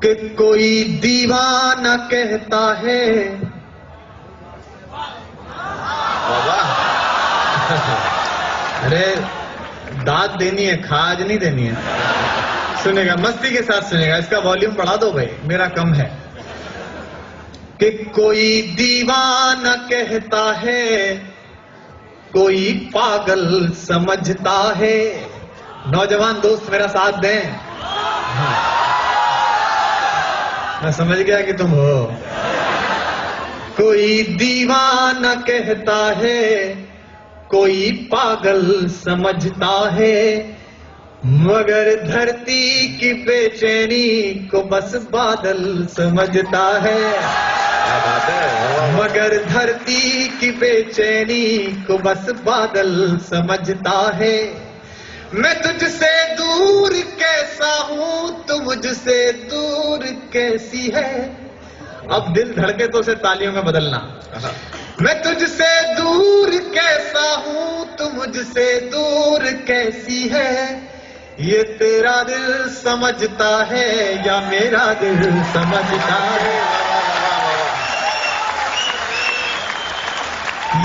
कि कोई दीवाना कहता है। अरे दाद देनी है, खाज नहीं देनी है। सुनेगा, मस्ती के साथ सुनेगा। इसका वॉल्यूम बढ़ा दो भाई, मेरा कम है। कि कोई दीवाना कहता है, कोई पागल समझता है। नौजवान दोस्त मेरा साथ दें। मैं समझ गया कि तुम हो। कोई दीवाना कहता है, कोई पागल समझता है, मगर धरती की बेचैनी को बस बादल समझता है। मगर धरती की बेचैनी को बस बादल समझता है। मैं तुझसे दूर कैसा हूं, तू मुझसे दूर कैसी है। अब दिल धड़के तो उसे तालियों में बदलना। मैं तुझसे दूर कैसा हूं, तू मुझसे दूर कैसी है। ये तेरा दिल समझता है या मेरा दिल समझता है।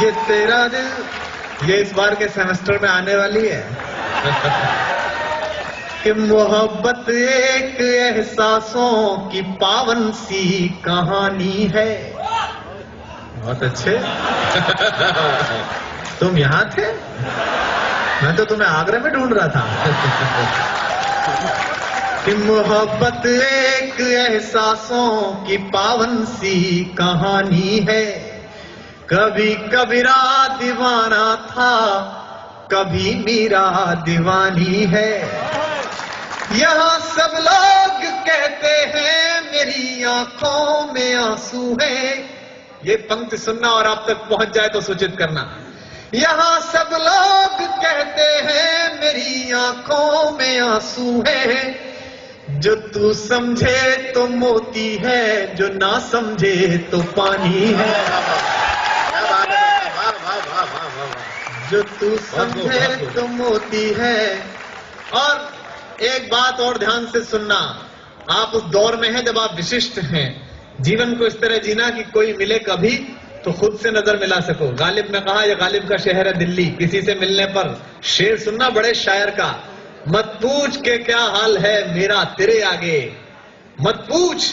ये तेरा दिल, ये इस बार के सेमेस्टर में आने वाली है। कि मोहब्बत एक एहसासों की पावन सी कहानी है। बहुत अच्छे। तुम यहां थे? मैं तो तुम्हें आगरा में ढूंढ रहा था। कि मोहब्बत एक एहसासों की पावन सी कहानी है। कभी कबीरा दीवाना था, कभी मीरा दीवानी है। यहाँ सब लोग कहते हैं मेरी आंखों में आंसू है। ये पंक्ति सुनना और आप तक पहुंच जाए तो सूचित करना। यहाँ सब लोग कहते हैं मेरी आंखों में आंसू है। जो तू समझे तो मोती है, जो ना समझे तो पानी है। जो तू समझे तो मोती है। और एक बात और ध्यान से सुनना, आप उस दौर में हैं जब आप विशिष्ट हैं। जीवन को इस तरह जीना कि कोई मिले कभी तो खुद से नजर मिला सको। गालिब ने कहा, यह गालिब का शहर है दिल्ली। किसी से मिलने पर शेर सुनना बड़े शायर का, मत पूछ के क्या हाल है मेरा तेरे आगे। मत पूछ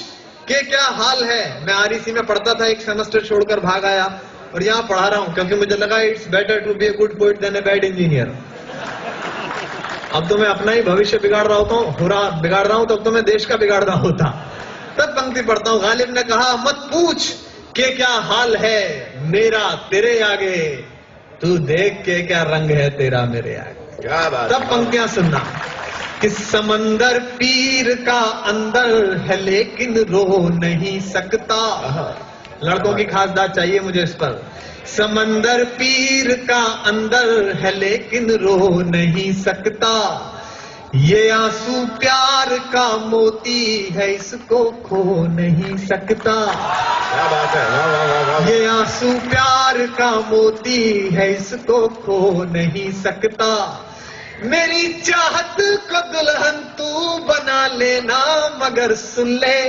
के क्या हाल है। मैं आरईसी में पढ़ता था, एक सेमेस्टर छोड़कर भाग आया और यहां पढ़ा रहा हूं क्योंकि मुझे लगा it's better to be a good poet than a bad engineer. अब तो मैं अपना ही भविष्य बिगाड़ रहा होता हूं, बिगाड़ रहा हूं, तो अब तो मैं देश का बिगाड़ रहा होता। तब पंक्ति पढ़ता हूं। गालिब ने कहा, मत पूछ के क्या हाल है मेरा तेरे आगे, तू देख के क्या रंग है तेरा मेरे आगे। क्या बात। तब पंक्तियां सुनना कि समंदर पीर का अंदर है लेकिन रो नहीं सकता। लड़कों की खास बात चाहिए मुझे इस पर। समंदर पीर का अंदर है लेकिन रो नहीं सकता। ये आंसू प्यार का मोती है, इसको खो नहीं सकता। क्या बात है। वाह वाह वाह वाह। ये आंसू प्यार का मोती है, इसको खो नहीं सकता। मेरी चाहत को दुल्हन तू बना लेना, मगर सुन ले।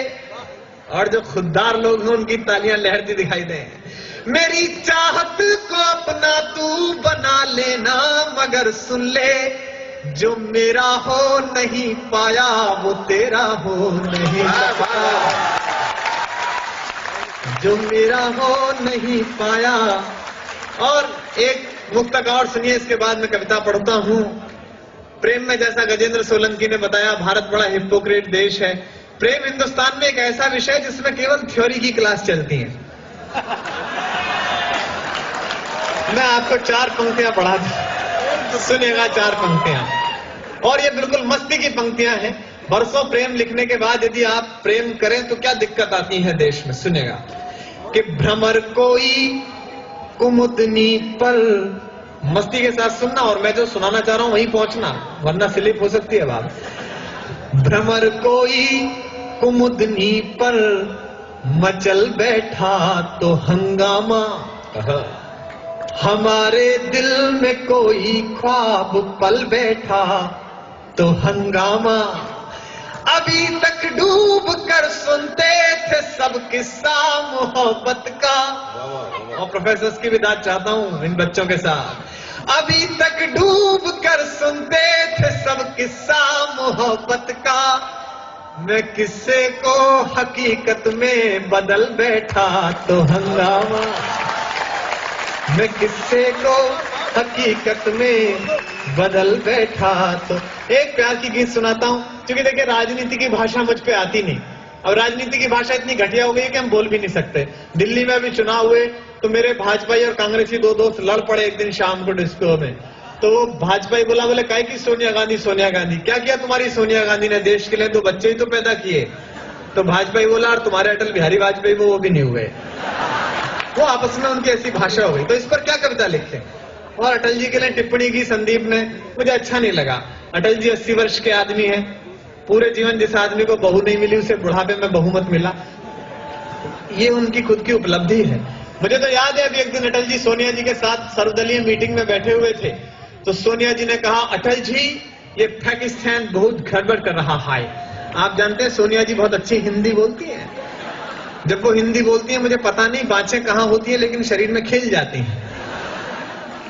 और जो खुददार लोग हैं उनकी तालियां लहरती दिखाई दें। मेरी चाहत को अपना तू बना लेना, मगर सुन ले। जो मेरा हो नहीं पाया वो तेरा हो नहीं सकता। जो मेरा हो नहीं पाया। और एक मुक्तक और सुनिए, इसके बाद मैं कविता पढ़ता हूं। प्रेम में, जैसा गजेंद्र सोलंकी ने बताया, भारत बड़ा हिपोक्रेट देश है। प्रेम हिंदुस्तान में एक ऐसा विषय जिसमें केवल थ्योरी की क्लास चलती है। मैं आपको 4 पंक्तियां पढ़ा दूं, सुनेगा 4 पंक्तियां। और ये बिल्कुल मस्ती की पंक्तियां हैं। बरसों प्रेम लिखने के बाद यदि आप प्रेम करें तो क्या दिक्कत आती है देश में। सुनेगा कि भ्रमर कोई कुमुदनी पर, मस्ती के साथ सुनना और मैं जो सुनाना चाह रहा हूं वहीं पहुंचना, वरना स्लिप हो सकती है बात। भ्रमर कोई कुमुदनी पर मचल बैठा तो हंगामा। हमारे दिल में कोई ख्वाब पल बैठा तो हंगामा। अभी तक डूब कर किस्सा मोहब्बत का। और प्रोफेसर्स की भी दाद चाहता हूं इन बच्चों के साथ। अभी तक डूब कर सुनते थे सब किस्सा मोहब्बत का, मैं किस्से को हकीकत में बदल बैठा तो हंगामा। मैं किस्से को हकीकत में बदल बैठा तो। एक प्यार की गीत सुनाता हूं, क्योंकि देखिए राजनीति की भाषा मुझ पे आती नहीं, और राजनीति की भाषा इतनी घटिया हो गई है कि हम बोल भी नहीं सकते। दिल्ली में अभी चुनाव हुए तो मेरे भाजपा और कांग्रेसी दो दोस्त लड़ पड़े एक दिन शाम को डिस्को में। तो वो भाजपा बोला, बोले काहे की सोनिया गांधी, सोनिया गांधी क्या किया तुम्हारी सोनिया गांधी ने देश के लिए? तो बच्चे ही तो पैदा किए। तो भाजपा बोला, और तुम्हारे अटल बिहारी वाजपेयी वो भी नहीं हुए। वो आपस में उनकी ऐसी भाषा हो गई। तो इस पर क्या कविता लिखते हैं? और अटल जी के लिए टिप्पणी की संदीप ने, मुझे अच्छा नहीं लगा। अटल जी 80 वर्ष के आदमी हैं, पूरे जीवन जिस आदमी को बहू नहीं मिली उसे बुढ़ापे में बहुमत मिला, ये उनकी खुद की उपलब्धि है। मुझे तो याद है अभी एक दिन अटल जी सोनिया जी के साथ सर्वदलीय मीटिंग में बैठे हुए थे, तो सोनिया जी ने कहा, अटल जी ये पाकिस्तान बहुत गड़बड़ कर रहा है। आप जानते हैं सोनिया जी बहुत अच्छी हिंदी बोलती है। जब वो हिंदी बोलती है मुझे पता नहीं बाँचें कहाँ होती है, लेकिन शरीर में खिल जाती हैं।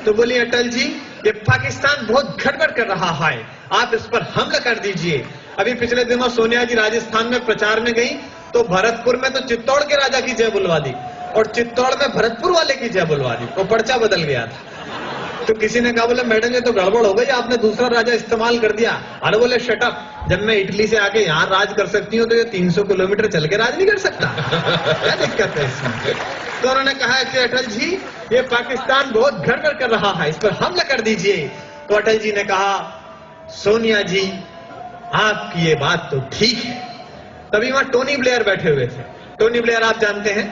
तो बोली, अटल जी ये पाकिस्तान बहुत गड़बड़ कर रहा है, आप इस पर हमला कर दीजिए। अभी पिछले दिनों सोनिया जी राजस्थान में प्रचार में गई तो भरतपुर में तो चित्तौड़ के राजा की जय बुलवा दी, और चित्तौड़ में भरतपुर वाले की जय बुलवा दी। वो पर्चा बदल गया था। तो किसी ने कहा, बोले मैडम ये तो गड़बड़ हो गई, आपने दूसरा राजा इस्तेमाल कर दिया। अरे बोले शट अप, जब मैं इटली से आके यहाँ राज कर सकती हूँ तो ये 300 किलोमीटर चल के राज नहीं कर सकता? क्या दिक्कत है इसमें? तो उन्होंने कहा कि अटल जी ये पाकिस्तान बहुत गड़बड़ कर रहा है, इस पर हमला कर दीजिए। तो अटल जी ने कहा, सोनिया जी आपकी ये बात तो ठीक है। तभी वहां टोनी ब्लेयर बैठे हुए थे। टोनी ब्लेयर आप जानते हैं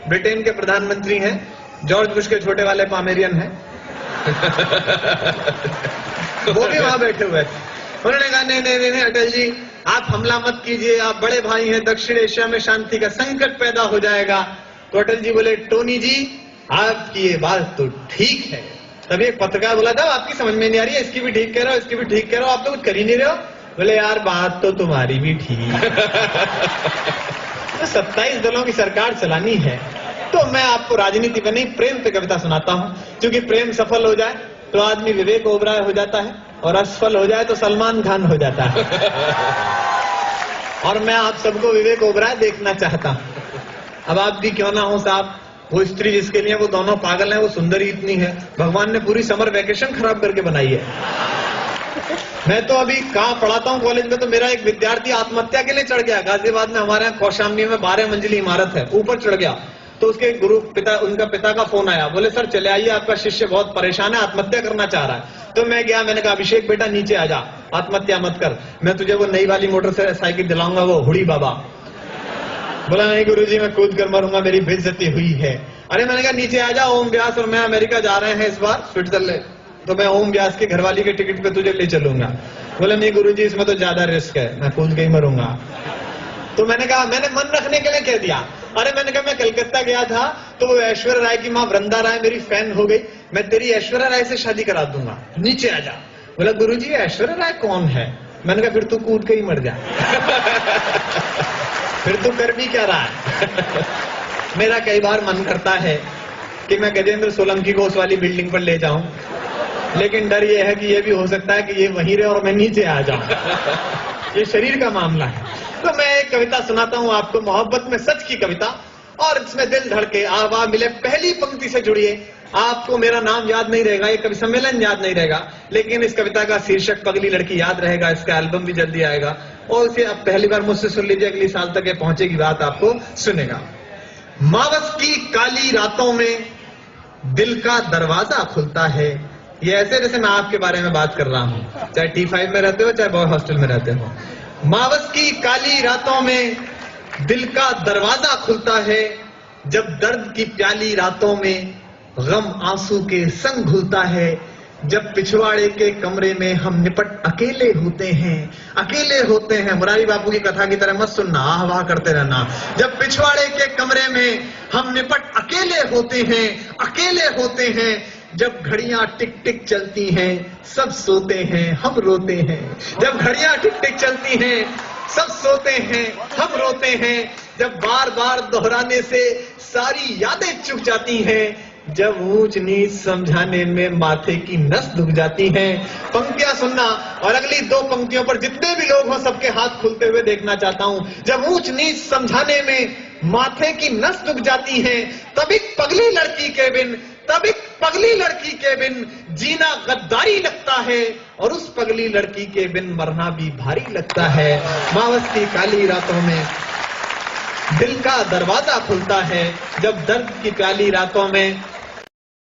ब्रिटेन के प्रधानमंत्री हैं, जॉर्ज बुश के छोटे वाले पामेरियन हैं। वो भी वहां बैठे हुए थे। उन्होंने कहा, नहीं नहीं नहीं अटल जी आप हमला मत कीजिए, आप बड़े भाई हैं, दक्षिण एशिया में शांति का संकट पैदा हो जाएगा। तो अटल जी बोले, टोनी जी आपकी ये बात तो ठीक है। तभी एक पत्रकार बोला था, आपकी समझ में नहीं आ रही है, इसकी भी ठीक कह रहे हो, इसकी भी ठीक कह रहे हो, आप तो कुछ कर ही नहीं रहे हो। बोले, यार बात तो तुम्हारी भी ठीक। तो 27 दलों की सरकार चलानी है, तो मैं आपको राजनीति पे नहीं प्रेम पे कविता सुनाता हूं। क्योंकि प्रेम सफल हो जाए तो आदमी विवेक ओबराय हो जाता है, और असफल हो जाए तो सलमान खान हो जाता है। और मैं आप सबको विवेक ओबराय देखना चाहता हूं। अब आप भी क्यों ना हो साहब, वो स्त्री जिसके लिए वो दोनों पागल हैं, वो सुंदरी इतनी है, भगवान ने पूरी समर वैकेशन खराब करके बनाई है। मैं तो अभी कहाँ पढ़ाता हूँ कॉलेज में, तो मेरा एक विद्यार्थी आत्महत्या के लिए चढ़ गया। गाजियाबाद में हमारे यहाँ कौशाम्बी में 12 मंजिली इमारत है, ऊपर चढ़ गया। तो उसके गुरु पिता, उनका पिता का फोन आया, बोले सर चले आइए, आपका शिष्य बहुत परेशान है, आत्महत्या करना चाह रहा है। तो मैं गया, मैंने कहा अभिषेक बेटा नीचे आ जा, आत्महत्या मत कर, मैं तुझे वो नई वाली मोटरसाइकिल दिलाऊंगा, वो हुड़ी बाबा। बोला नहीं गुरुजी मैं कूद कर मरूंगा, मेरी बेइज्जती हुई है। अरे मैंने कहा नीचे आ जा, ओम व्यास और मैं अमेरिका जा रहे हैं इस बार स्विट्जरलैंड, तो मैं ओम व्यास की घरवाली के टिकट पे तुझे ले चलूंगा। बोले नहीं गुरुजी इसमें तो ज्यादा रिस्क है, मैं कूद के ही मरूंगा। तो मैंने कहा, मैंने मन रखने के लिए कह दिया। अरे मैंने कहा मैं कलकत्ता गया था तो वो ऐश्वर्या राय की माँ वृंदा राय मेरी फैन हो गई, मैं तेरी ऐश्वर्या राय से शादी करा दूंगा, नीचे आ जा। बोला गुरुजी ऐश्वर्या राय कौन है? मैंने कहा फिर तू कूद के ही मर जा। फिर तू कर भी क्या रहा है? मेरा कई बार मन करता है कि मैं गजेंद्र सोलंकी को उस वाली बिल्डिंग पर ले जाऊं, लेकिन डर ये है कि ये भी हो सकता है कि ये वहीं रहे और मैं नीचे आ जाऊं। ये शरीर का मामला है। तो मैं एक कविता सुनाता हूं आपको, मोहब्बत में सच की कविता, और इसमें दिल धड़के आवा मिले। पहली पंक्ति से जुड़िए, आपको मेरा नाम याद नहीं रहेगा, ये कवि सम्मेलन याद नहीं रहेगा, लेकिन इस कविता का शीर्षक पगली लड़की याद रहेगा। इसका एल्बम भी जल्दी आएगा, और इसे अब पहली बार मुझसे सुन लीजिए, अगली साल तक ये पहुंचेगी बात, आपको सुनेगा। मावस की काली रातों में दिल का दरवाजा खुलता है। ये ऐसे जैसे मैं आपके बारे में बात कर रहा हूं, चाहे T5 में रहते हो चाहे बॉय हॉस्टल में रहते हो। मावस की काली रातों में दिल का दरवाजा खुलता है, जब दर्द की प्याली रातों में गम आंसू के संग घुलता है, जब पिछवाड़े के कमरे में हम निपट अकेले होते हैं, अकेले होते हैं। मुरारी बापू की कथा की तरह मत सुनना, आह वाह करते रहना। जब पिछवाड़े के कमरे में हम निपट अकेले होते हैं, अकेले होते हैं, जब घड़ियां टिक टिक चलती हैं, सब सोते हैं हम रोते हैं। जब घड़ियां टिक टिक चलती हैं, सब सोते हैं हम रोते हैं, जब बार बार दोहराने से सारी यादें चुक जाती हैं, जब ऊंच नीच समझाने में माथे की नस दुख जाती है। पंक्तियां सुनना और अगली दो पंक्तियों पर जितने भी लोग हों सबके हाथ खुलते हुए देखना चाहता हूं। जब ऊंच नीच समझाने में माथे की नस दुख जाती है, तब एक पगली लड़की के बिन जीना गद्दारी लगता है, और उस पगली लड़की के बिन मरना भी भारी लगता है। मावस की काली रातों में दिल का दरवाजा खुलता है, जब दर्द की काली रातों में